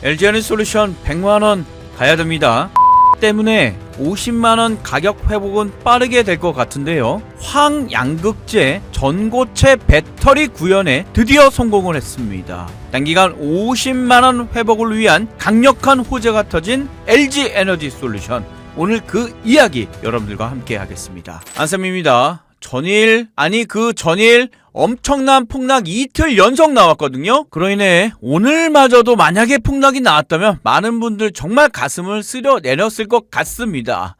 LG에너지솔루션 100만원 가야 됩니다. 때문에 50만원 가격 회복은 빠르게 될 것 같은데요. 황양극재 전고체 배터리 구현에 드디어 성공을 했습니다. 단기간 50만원 회복을 위한 강력한 호재가 터진 LG에너지솔루션, 오늘 그 이야기 여러분들과 함께 하겠습니다. 안쌤입니다. 전일 엄청난 폭락 이틀 연속 나왔거든요. 그로 인해 오늘마저도 만약에 폭락이 나왔다면 많은 분들 정말 가슴을 쓰려 내렸을 것 같습니다.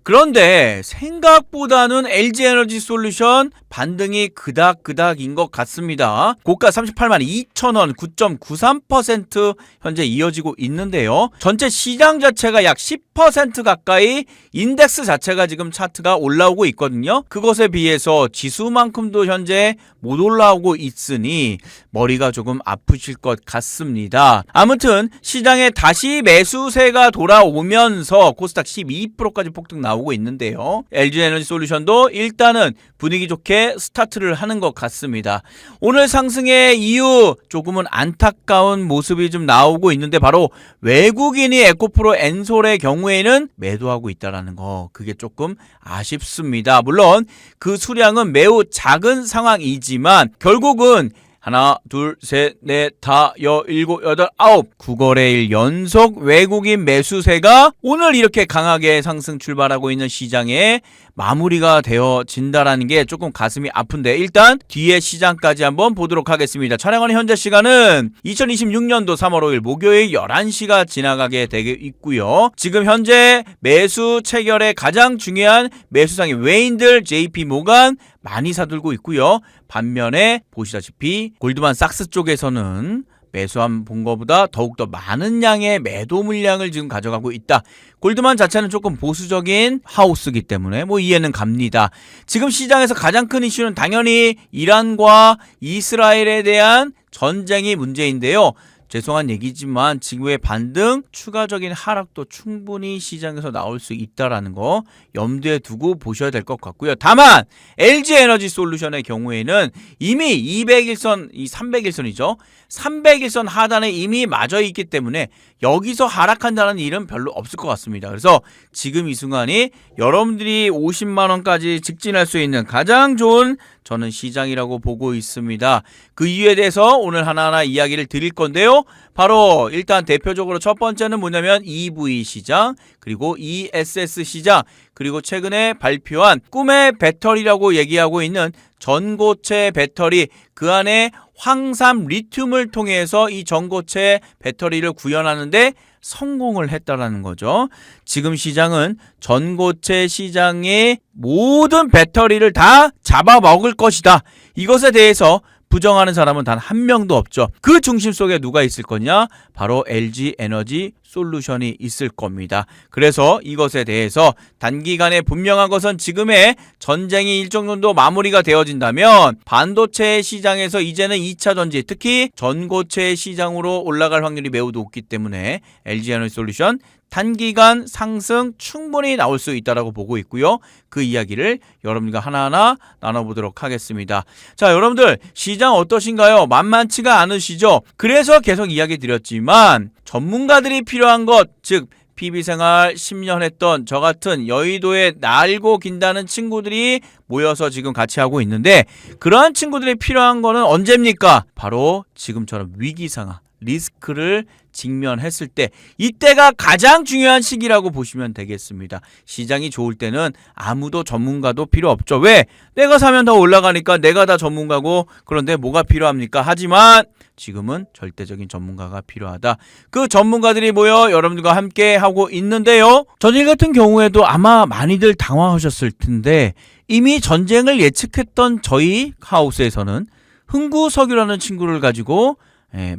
그런데 생각보다는 LG에너지솔루션 반등이 그닥그닥인 것 같습니다. 고가 38만 2천원 9.93% 현재 이어지고 있는데요. 전체 시장 자체가 약 10% 가까이 인덱스 자체가 지금 차트가 올라오고 있거든요. 그것에 비해서 지수만큼도 현재 못 올라오고 있으니 머리가 조금 아프실 것 같습니다. 아무튼 시장에 다시 매수세가 돌아오면서 코스닥 12%까지 폭등 나오고 있는데요. LG에너지솔루션도 일단은 분위기 좋게 스타트를 하는 것 같습니다. 오늘 상승의 이유 조금은 안타까운 모습이 좀 나오고 있는데, 바로 외국인이 에코프로 엔솔의 경우에는 매도하고 있다는 거, 그게 조금 아쉽습니다. 물론 그 수량은 매우 작은 상황이지만 결국은 하나, 둘, 셋, 넷, 다, 일곱, 여덟, 아홉 9거래일 연속 외국인 매수세가 오늘 이렇게 강하게 상승 출발하고 있는 시장에 마무리가 되어진다라는 게 조금 가슴이 아픈데, 일단 뒤에 시장까지 한번 보도록 하겠습니다. 촬영하는 현재 시간은 2026년도 3월 5일 목요일 11시가 지나가게 되고 있고요. 지금 현재 매수 체결의 가장 중요한 매수상의 외인들 JP모간 많이 사들고 있고요. 반면에 보시다시피 골드만삭스 쪽에서는 매수한 본 것보다 더욱더 많은 양의 매도 물량을 지금 가져가고 있다. 골드만 자체는 조금 보수적인 하우스이기 때문에 뭐 이해는 갑니다. 지금 시장에서 가장 큰 이슈는 당연히 이란과 이스라엘에 대한 전쟁이 문제인데요. 죄송한 얘기지만 지금의 반등, 추가적인 하락도 충분히 시장에서 나올 수 있다라는 거 염두에 두고 보셔야 될 것 같고요. 다만 LG에너지솔루션의 경우에는 이미 200일선, 이 300일선이죠. 300일선 하단에 이미 맞아 있기 때문에 여기서 하락한다는 일은 별로 없을 것 같습니다. 그래서 지금 이 순간이 여러분들이 50만원까지 직진할 수 있는 가장 좋은 저는 시장이라고 보고 있습니다. 그 이유에 대해서 오늘 하나하나 이야기를 드릴 건데요. 바로 일단 대표적으로 첫 번째는 뭐냐면 EV 시장, 그리고 ESS 시장, 그리고 최근에 발표한 꿈의 배터리라고 얘기하고 있는 전고체 배터리, 그 안에 황산 리튬을 통해서 이 전고체 배터리를 구현하는데 성공을 했다라는 거죠. 지금 시장은 전고체 시장의 모든 배터리를 다 잡아먹을 것이다. 이것에 대해서 부정하는 사람은 단 한 명도 없죠. 그 중심 속에 누가 있을 거냐? 바로 LG에너지솔루션이 있을 겁니다. 그래서 이것에 대해서 단기간에 분명한 것은 지금의 전쟁이 일정 정도 마무리가 되어진다면 반도체 시장에서 이제는 2차 전지, 특히 전고체 시장으로 올라갈 확률이 매우 높기 때문에 LG에너지솔루션 단기간 상승 충분히 나올 수 있다고 보고 있고요. 그 이야기를 여러분과 하나하나 나눠보도록 하겠습니다. 자, 여러분들 시장 어떠신가요? 만만치가 않으시죠? 그래서 계속 이야기 드렸지만 전문가들이 필요한 것, 즉 PB생활 10년 했던 저 같은 여의도에 날고 긴다는 친구들이 모여서 지금 같이 하고 있는데, 그러한 친구들이 필요한 거는 언제입니까? 바로 지금처럼 위기 상황, 리스크를 직면했을 때, 이때가 가장 중요한 시기라고 보시면 되겠습니다. 시장이 좋을 때는 아무도 전문가도 필요 없죠. 왜? 내가 사면 더 올라가니까 내가 다 전문가고, 그런데 뭐가 필요합니까? 하지만 지금은 절대적인 전문가가 필요하다. 그 전문가들이 모여 여러분들과 함께 하고 있는데요. 전일 같은 경우에도 아마 많이들 당황하셨을 텐데, 이미 전쟁을 예측했던 저희 하우스에서는 흥구석유라는 친구를 가지고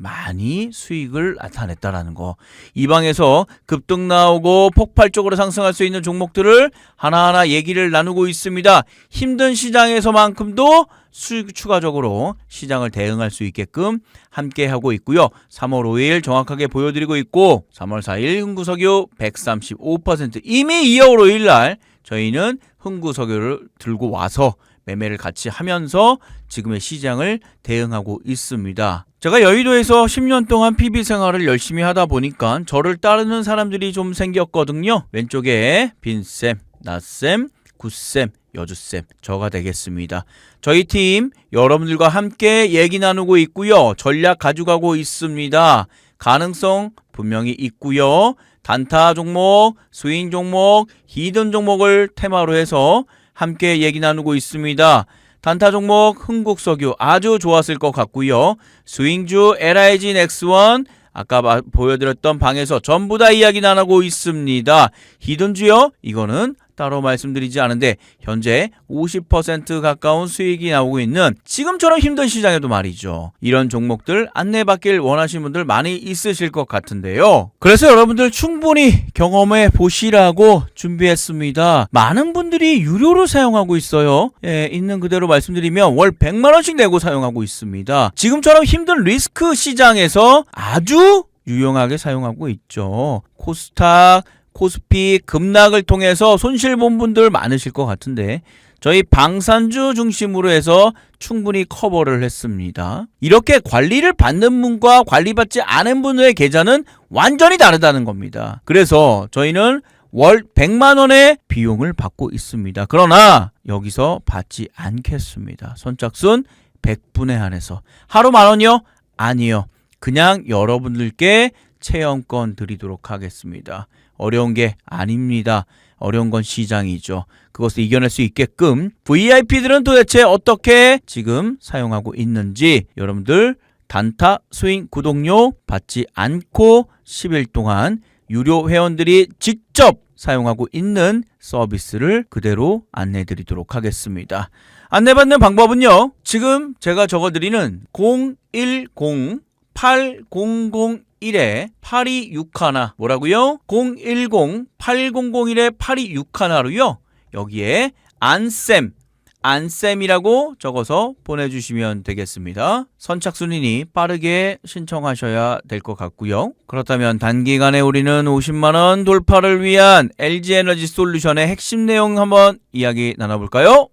많이 수익을 나타냈다라는 거. 이 방에서 급등 나오고 폭발적으로 상승할 수 있는 종목들을 하나하나 얘기를 나누고 있습니다. 힘든 시장에서만큼도 수익 추가적으로 시장을 대응할 수 있게끔 함께 하고 있고요. 3월 5일 정확하게 보여드리고 있고, 3월 4일 흥구석유 135%, 이미 2월 5일 날 저희는 흥구석유를 들고 와서 매매를 같이 하면서 지금의 시장을 대응하고 있습니다. 제가 여의도에서 10년 동안 PB 생활을 열심히 하다 보니까 저를 따르는 사람들이 좀 생겼거든요. 왼쪽에 빈쌤, 나쌤, 굿쌤, 여주쌤, 저가 되겠습니다. 저희 팀 여러분들과 함께 얘기 나누고 있고요. 전략 가져가고 있습니다. 가능성 분명히 있고요. 단타 종목, 스윙 종목, 히든 종목을 테마로 해서 함께 얘기 나누고 있습니다. 단타 종목 흥국석유 아주 좋았을 것 같고요. 스윙주 LIG 넥스원 아까 보여드렸던 방에서 전부 다 이야기 나누고 있습니다. 히든주요? 이거는 따로 말씀드리지 않은데 현재 50% 가까운 수익이 나오고 있는 지금처럼 힘든 시장에도 말이죠. 이런 종목들 안내받길 원하시는 분들 많이 있으실 것 같은데요. 그래서 여러분들 충분히 경험해 보시라고 준비했습니다. 많은 분들이 유료로 사용하고 있어요. 있는 그대로 말씀드리면 월 100만원씩 내고 사용하고 있습니다. 지금처럼 힘든 리스크 시장에서 아주 유용하게 사용하고 있죠. 코스닥 코스피 급락을 통해서 손실 본 분들 많으실 것 같은데 저희 방산주 중심으로 해서 충분히 커버를 했습니다. 이렇게 관리를 받는 분과 관리받지 않은 분의 계좌는 완전히 다르다는 겁니다. 그래서 저희는 월 100만원의 비용을 받고 있습니다. 그러나 여기서 받지 않겠습니다. 선착순 100분에 한해서 하루 만원이요? 아니요. 그냥 여러분들께 체험권 드리도록 하겠습니다. 어려운 게 아닙니다. 어려운 건 시장이죠. 그것을 이겨낼 수 있게끔 VIP들은 도대체 어떻게 지금 사용하고 있는지 여러분들 단타 스윙 구독료 받지 않고 10일 동안 유료 회원들이 직접 사용하고 있는 서비스를 그대로 안내 드리도록 하겠습니다. 안내받는 방법은요. 지금 제가 적어드리는 010-8001에 8261 뭐라고요? 010-8001에 8261로요. 여기에 안쌤이라고 적어서 보내주시면 되겠습니다. 선착순이니 빠르게 신청하셔야 될 것 같고요. 그렇다면 단기간에 우리는 50만원 돌파를 위한 LG에너지 솔루션의 핵심 내용 한번 이야기 나눠볼까요?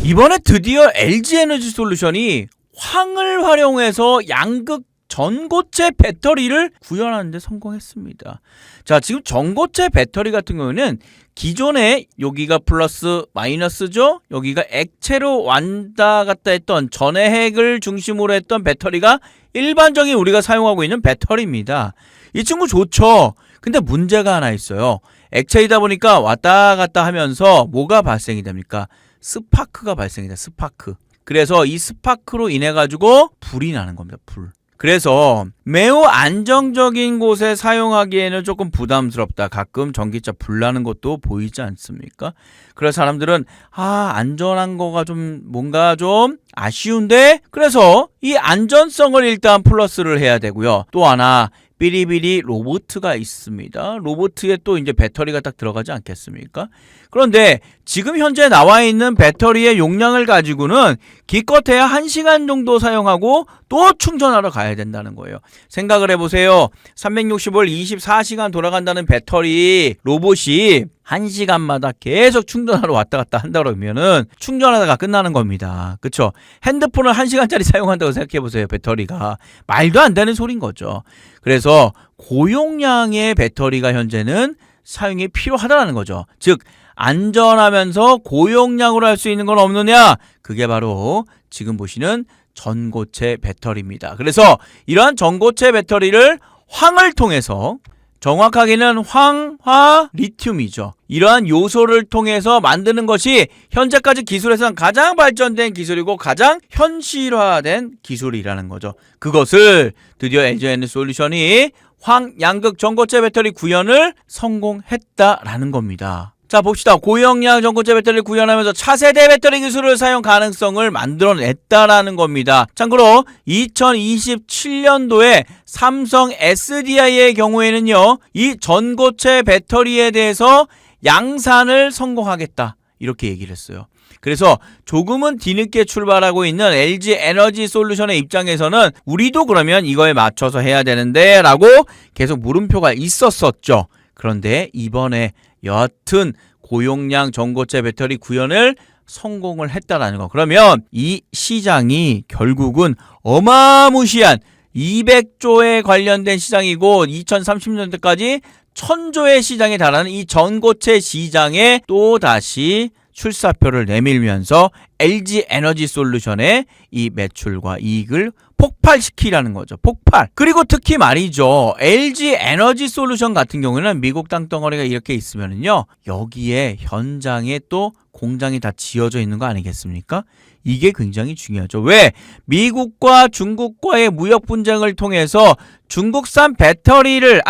이번에 드디어 LG에너지 솔루션이 황을 활용해서 양극 전고체 배터리를 구현하는 데 성공했습니다. 자, 지금 전고체 배터리 같은 경우는 기존에 여기가 플러스 마이너스죠. 여기가 액체로 왔다 갔다 했던 전해핵을 중심으로 했던 배터리가 일반적인 우리가 사용하고 있는 배터리입니다. 이 친구 좋죠. 근데 문제가 하나 있어요. 액체이다 보니까 왔다 갔다 하면서 뭐가 발생이 됩니까? 스파크가 발생이다. 스파크. 그래서 이 스파크로 인해 가지고 불이 나는 겁니다. 불. 그래서 매우 안정적인 곳에 사용하기에는 조금 부담스럽다. 가끔 전기차 불나는 것도 보이지 않습니까? 그래서 사람들은 안전한 거가 좀 뭔가 좀 아쉬운데 그래서 이 안전성을 일단 플러스를 해야 되고요. 또 하나 비리비리 로보트가 있습니다. 로보트에 또 이제 배터리가 딱 들어가지 않겠습니까? 그런데 지금 현재 나와 있는 배터리의 용량을 가지고는 기껏해야 1시간 정도 사용하고 또 충전하러 가야 된다는 거예요. 생각을 해보세요. 365일 24시간 돌아간다는 배터리 로봇이 1시간마다 계속 충전하러 왔다 갔다 한다 그러면은 충전하다가 끝나는 겁니다. 그쵸? 핸드폰을 1시간짜리 사용한다고 생각해보세요. 배터리가. 말도 안 되는 소린 거죠. 그래서 고용량의 배터리가 현재는 사용이 필요하다는 거죠. 즉 안전하면서 고용량으로 할 수 있는 건 없느냐? 그게 바로 지금 보시는 전고체 배터리입니다. 그래서 이러한 전고체 배터리를 황을 통해서 정확하게는 황화 리튬이죠. 이러한 요소를 통해서 만드는 것이 현재까지 기술에서는 가장 발전된 기술이고 가장 현실화된 기술이라는 거죠. 그것을 드디어 LG에너지 솔루션이 황양극 전고체 배터리 구현을 성공했다라는 겁니다. 자, 봅시다. 고용량 전고체 배터리를 구현하면서 차세대 배터리 기술을 사용 가능성을 만들어냈다라는 겁니다. 참고로 2027년도에 삼성 SDI의 경우에는요, 이 전고체 배터리에 대해서 양산을 성공하겠다. 이렇게 얘기를 했어요. 그래서 조금은 뒤늦게 출발하고 있는 LG 에너지 솔루션의 입장에서는 우리도 그러면 이거에 맞춰서 해야 되는데 라고 계속 물음표가 있었었죠. 그런데 이번에 여하튼 고용량 전고체 배터리 구현을 성공을 했다라는 거. 그러면 이 시장이 결국은 어마무시한 200조에 관련된 시장이고 2030년대까지 1000조의 시장에 달하는 이 전고체 시장에 또다시 출사표를 내밀면서 LG 에너지 솔루션의 이 매출과 이익을 폭발시키라는 거죠. 폭발. 그리고 특히 말이죠. LG 에너지 솔루션 같은 경우에는 미국 땅덩어리가 이렇게 있으면은요. 여기에 현장에 또 공장이 다 지어져 있는 거 아니겠습니까? 이게 굉장히 중요하죠. 왜? 미국과 중국과의 무역 분쟁을 통해서 중국산 배터리를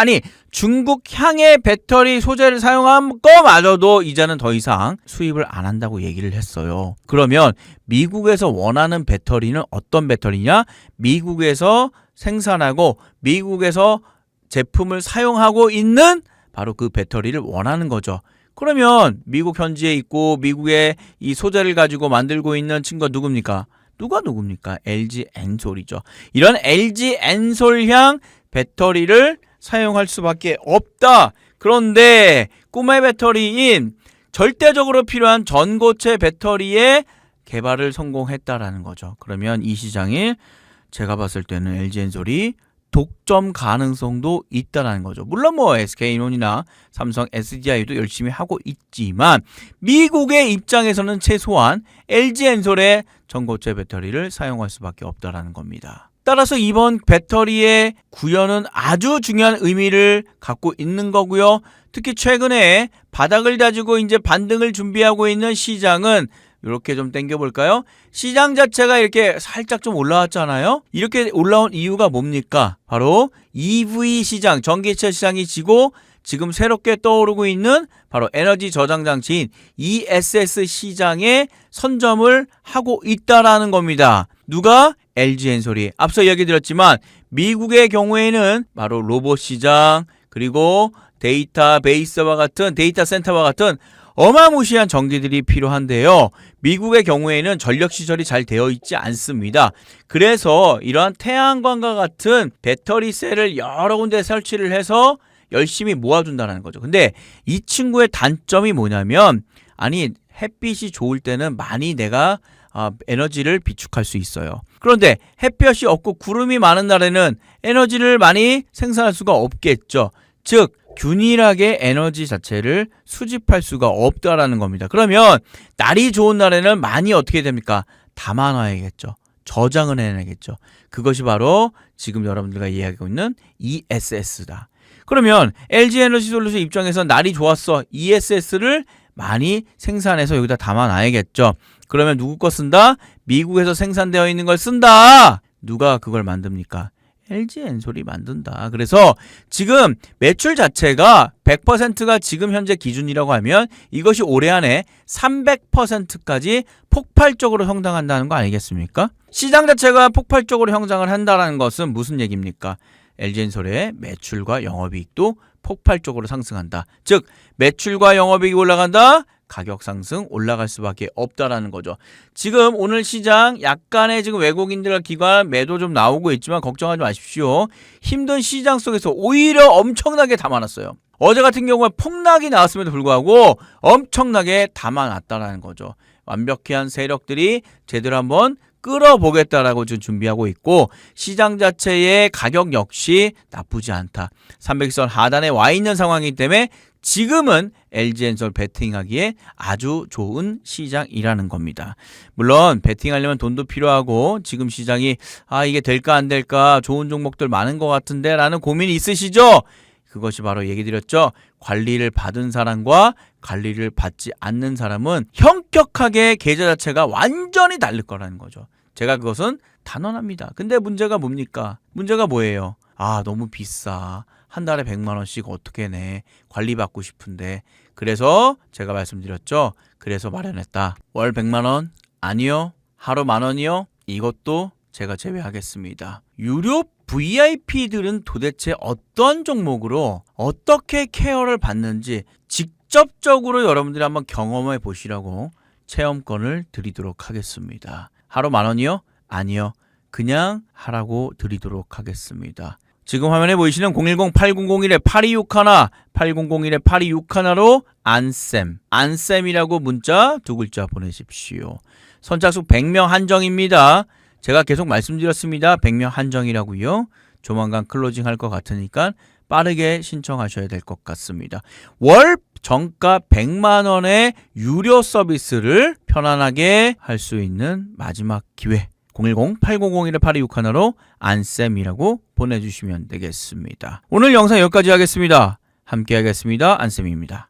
중국향의 배터리 소재를 사용한 거마저도 이제는 더 이상 수입을 안 한다고 얘기를 했어요. 그러면 미국에서 원하는 배터리는 어떤 배터리냐? 미국에서 생산하고 미국에서 제품을 사용하고 있는 바로 그 배터리를 원하는 거죠. 그러면 미국 현지에 있고 미국의 이 소재를 가지고 만들고 있는 친구가 누굽니까? 누굽니까? LG 엔솔이죠. 이런 LG 엔솔향 배터리를 사용할 수밖에 없다. 그런데 꿈의 배터리인 절대적으로 필요한 전고체 배터리의 개발을 성공했다라는 거죠. 그러면 이 시장에 제가 봤을 때는 LG엔솔이 독점 가능성도 있다라는 거죠. 물론 뭐 SK인원이나 삼성, SDI도 열심히 하고 있지만 미국의 입장에서는 최소한 LG엔솔의 전고체 배터리를 사용할 수밖에 없다라는 겁니다. 따라서 이번 배터리의 구현은 아주 중요한 의미를 갖고 있는 거고요. 특히 최근에 바닥을 다지고 이제 반등을 준비하고 있는 시장은 이렇게 좀 당겨볼까요? 시장 자체가 이렇게 살짝 좀 올라왔잖아요. 이렇게 올라온 이유가 뭡니까? 바로 EV 시장, 전기차 시장이 지고 지금 새롭게 떠오르고 있는 바로 에너지 저장 장치인 ESS 시장에 선점을 하고 있다라는 겁니다. 누가? LG엔솔이. 앞서 이야기 드렸지만 미국의 경우에는 바로 로봇 시장, 그리고 데이터베이스와 같은 데이터 센터와 같은 어마무시한 전기들이 필요한데요. 미국의 경우에는 전력 시설이 잘 되어 있지 않습니다. 그래서 이러한 태양광과 같은 배터리 셀을 여러 군데 설치를 해서 열심히 모아준다는 거죠. 근데 이 친구의 단점이 뭐냐면 햇빛이 좋을 때는 많이 내가 에너지를 비축할 수 있어요. 그런데 햇볕이 없고 구름이 많은 날에는 에너지를 많이 생산할 수가 없겠죠. 즉 균일하게 에너지 자체를 수집할 수가 없다라는 겁니다. 그러면 날이 좋은 날에는 많이 어떻게 됩니까? 담아놔야겠죠. 저장을 해야겠죠. 그것이 바로 지금 여러분들과 이야기하고 있는 ESS다. 그러면 LG에너지솔루션 입장에서 날이 좋았어. ESS를 많이 생산해서 여기다 담아놔야겠죠. 그러면 누구 거 쓴다? 미국에서 생산되어 있는 걸 쓴다. 누가 그걸 만듭니까? LG엔솔이 만든다. 그래서 지금 매출 자체가 100%가 지금 현재 기준이라고 하면 이것이 올해 안에 300%까지 폭발적으로 성장한다는 거 아니겠습니까? 시장 자체가 폭발적으로 성장을 한다는 것은 무슨 얘기입니까? LG엔솔의 매출과 영업이익도 폭발적으로 상승한다. 즉 매출과 영업이익이 올라간다. 가격 상승 올라갈 수밖에 없다라는 거죠. 지금 오늘 시장 약간의 지금 외국인들과 기관 매도 좀 나오고 있지만 걱정하지 마십시오. 힘든 시장 속에서 오히려 엄청나게 담아놨어요. 어제 같은 경우에 폭락이 나왔음에도 불구하고 엄청나게 담아놨다라는 거죠. 완벽한 세력들이 제대로 한번 끌어보겠다라고 지금 준비하고 있고 시장 자체의 가격 역시 나쁘지 않다. 300선 하단에 와 있는 상황이기 때문에 지금은 LG엔솔 베팅하기에 아주 좋은 시장이라는 겁니다. 물론 베팅하려면 돈도 필요하고 지금 시장이 이게 될까 안 될까 좋은 종목들 많은 것 같은데 라는 고민이 있으시죠? 그것이 바로 얘기 드렸죠. 관리를 받은 사람과 관리를 받지 않는 사람은 현격하게 계좌 자체가 완전히 다를 거라는 거죠. 제가 그것은 단언합니다. 근데 문제가 뭡니까? 문제가 뭐예요? 너무 비싸. 한 달에 100만 원씩 어떻게 내? 관리받고 싶은데. 그래서 제가 말씀드렸죠. 그래서 마련했다. 월 100만 원? 아니요. 하루 10,000원이요? 이것도 제가 제외하겠습니다. 유료 VIP들은 도대체 어떤 종목으로 어떻게 케어를 받는지 직접적으로 여러분들이 한번 경험해 보시라고 체험권을 드리도록 하겠습니다. 하루 10,000원이요? 아니요. 그냥 하라고 드리도록 하겠습니다. 지금 화면에 보이시는 010-8001-8261, 8001-8261로 안쌤이라고 문자 두 글자 보내십시오. 선착순 100명 한정입니다. 제가 계속 말씀드렸습니다. 100명 한정이라고요. 조만간 클로징 할 것 같으니까 빠르게 신청하셔야 될 것 같습니다. 월 정가 100만 원의 유료 서비스를 편안하게 할 수 있는 마지막 기회. 010-8001-8261로 안쌤이라고 보내주시면 되겠습니다. 오늘 영상 여기까지 하겠습니다. 함께 하겠습니다. 안쌤입니다.